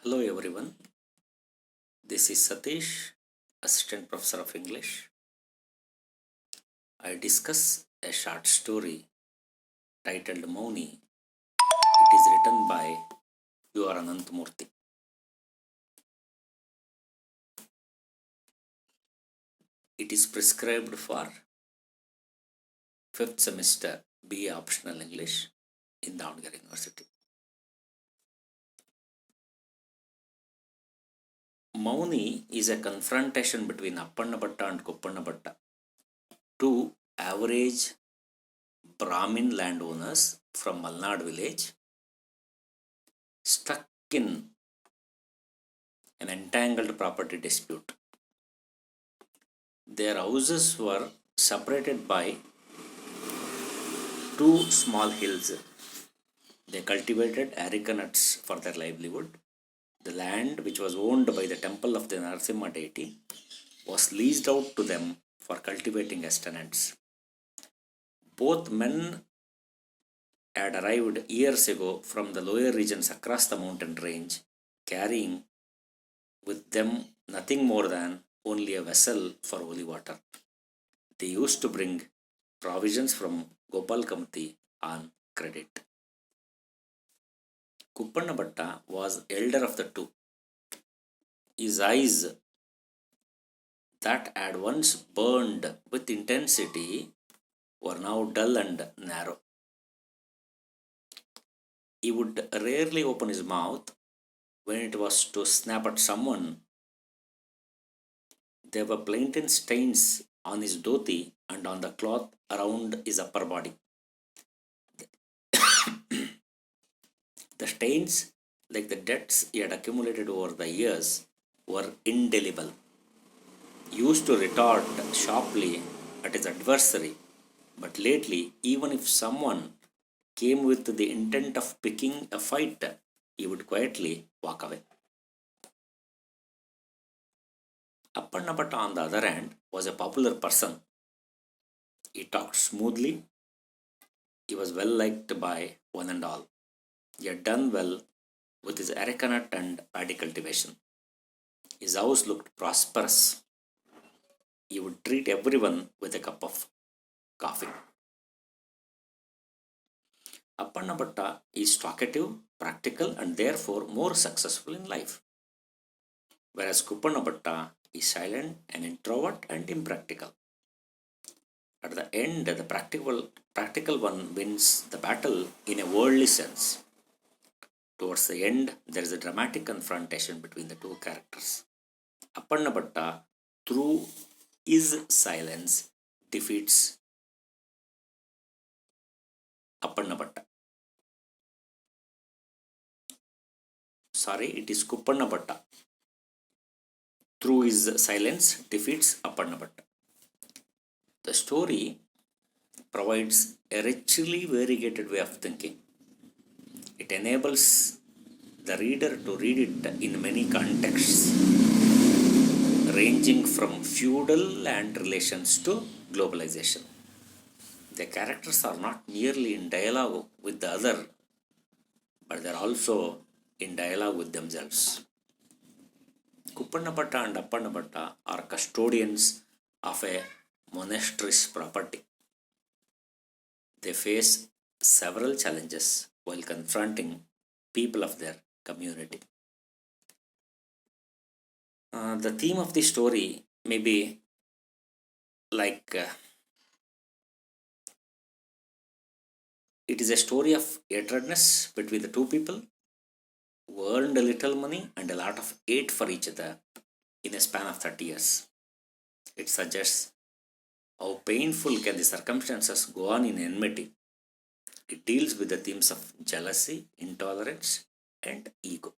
Hello everyone, this is Satish, Assistant Professor of English. I discuss a short story titled Mouni. It is written by U.R. Ananthamurthy. It is prescribed for 5th semester BA Optional English in Davangere University. Mouni is a confrontation between Appannabhatta and Kuppannabhatta, two average Brahmin landowners from Malnad village stuck in an entangled property dispute. Their houses were separated by two small hills. They cultivated areca nuts for their livelihood. The land, which was owned by the temple of the Narasimha deity, was leased out to them for cultivating as tenants. Both men had arrived years ago from the lower regions across the mountain range, carrying with them nothing more than only a vessel for holy water. They used to bring provisions from Gopal Kamti on credit. Kuppannabhatta was elder of the two. His eyes, that had once burned with intensity, were now dull and narrow. He would rarely open his mouth when it was to snap at someone. There were plaintive stains on his dhoti and on the cloth around his upper body. The stains, like the debts he had accumulated over the years, were indelible. He used to retort sharply at his adversary, but lately, even if someone came with the intent of picking a fight, he would quietly walk away. Appannabhatta, on the other hand, was a popular person. He talked smoothly. He was well liked by one and all. He had done well with his areca nut and paddy cultivation. His house looked prosperous. He would treat everyone with a cup of coffee. Appannabhatta is talkative, practical, and therefore more successful in life. Whereas Kuppannabhatta is silent, an introvert, and impractical. At the end, the practical one wins the battle in a worldly sense. Towards the end, there is a dramatic confrontation between the two characters. Appannabhatta, through his silence, defeats Appannabhatta. Sorry, it is Kuppannabhatta. Through his silence, defeats Appannabhatta. The story provides a richly variegated way of thinking. It enables the reader to read it in many contexts, ranging from feudal land relations to globalization. The characters are not merely in dialogue with the other, but they are also in dialogue with themselves. Kuppannabhatta and Appannabhatta are custodians of a monastery's property. They face several challenges while confronting people of their community. The theme of the story may be like it is a story of hatredness between the two people who earned a little money and a lot of hate for each other in a span of 30 years. It suggests how painful can the circumstances go on in enmity. It deals with the themes of jealousy, intolerance, and ego.